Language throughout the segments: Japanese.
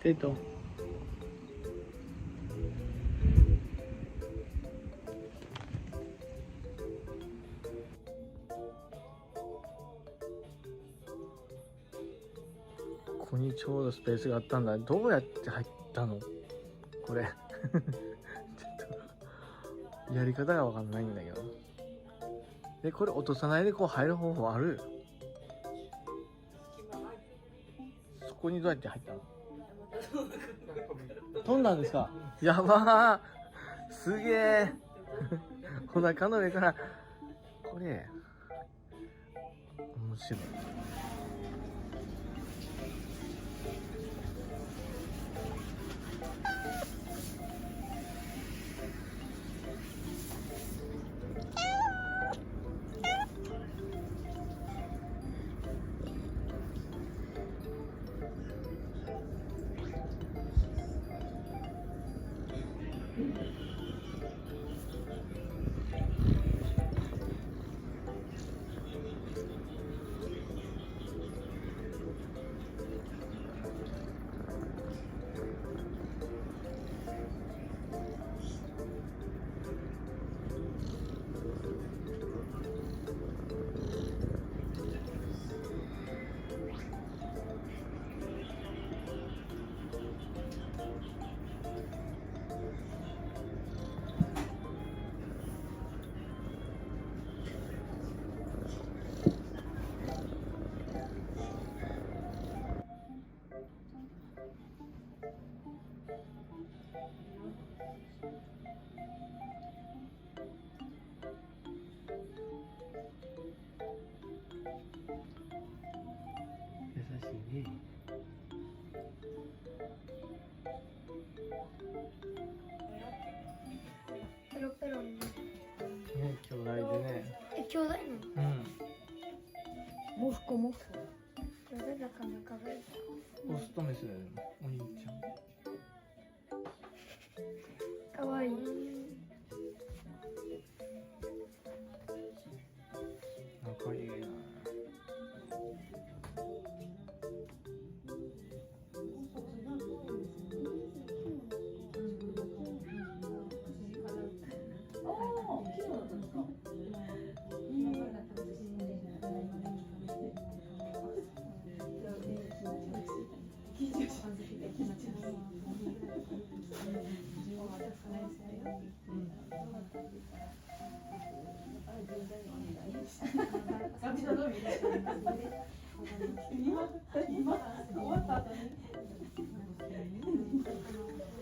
テト。ここにちょうどスペースがあったんだ。どうやって入ったのこれちょっとやり方がわかんないんだけど。でこれ落とさないでこう入る方法ある？そこにどうやって入ったの？飛んだんですか？やばー、すげえお腹の上からこれ面白い。優しいね。ペロペロに。ね、兄弟でね。兄弟の。うん。モフコモフ。兄弟だからかぶれた。オスとメスだよね、お兄ちゃん。かわいい。仲いいな。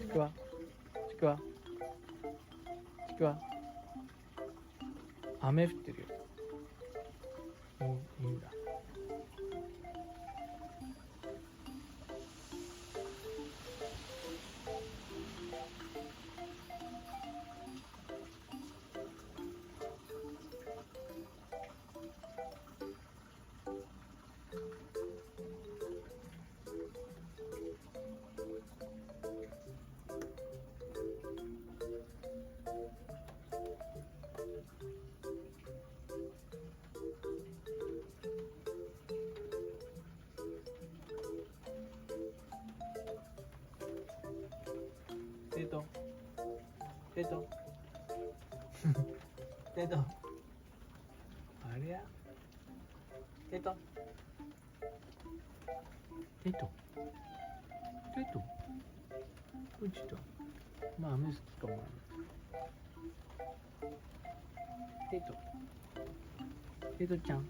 ちくわ、ちくわ、ちくわ。雨降ってるよ。もういいんだ。テト、テト、テト。あれや。テト。テト。テト。うちと。まあ、雨好きかも。テト。テトちゃん。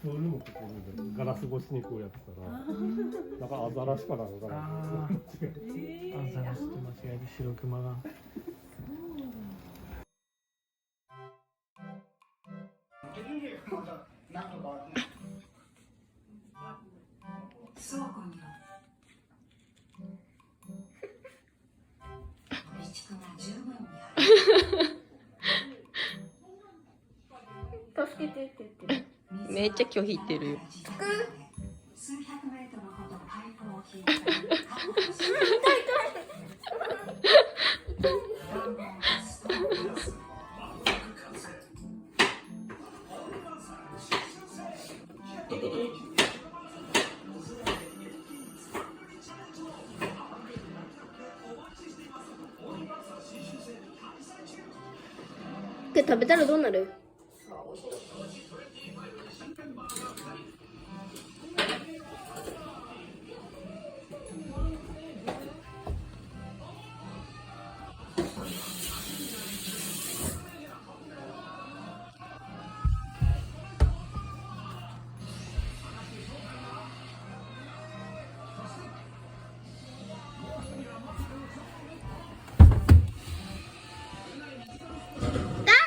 プールのところでガラス越しにこうやってたら、なんかアザラシかなんかな。アザラシと間違えて白クマが。倉庫には備蓄が十分にある。助けて。めっちゃ拒否ってる。数百メートルほどパイプを引いてこれ食べたらどうなる？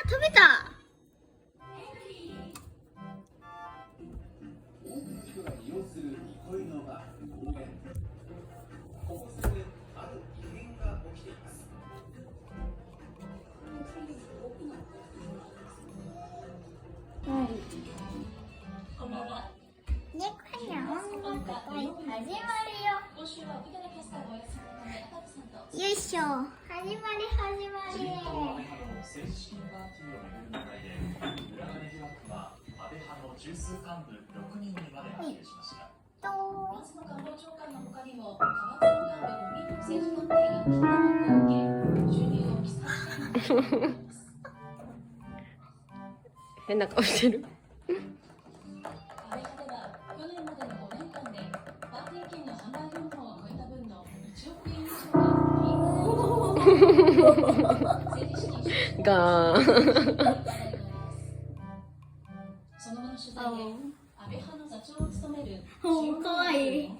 食べた。猫にゃ音楽会始まるよ。よいしょ。始まり始まり。政治資金パーティーを巡る問題で裏金疑惑は安倍派の中枢幹部6人にまで波及しました。松野官房長官の他にも派閥の幹部5人の政治関係が金額を受け収入を記載しています。変な顔してる。安倍派では去年までの5年間でパーティー券の販売分を超えた分の1億円以上が政治資金収支ガーン。その後の取材で安倍派の座長を務めるかわいい。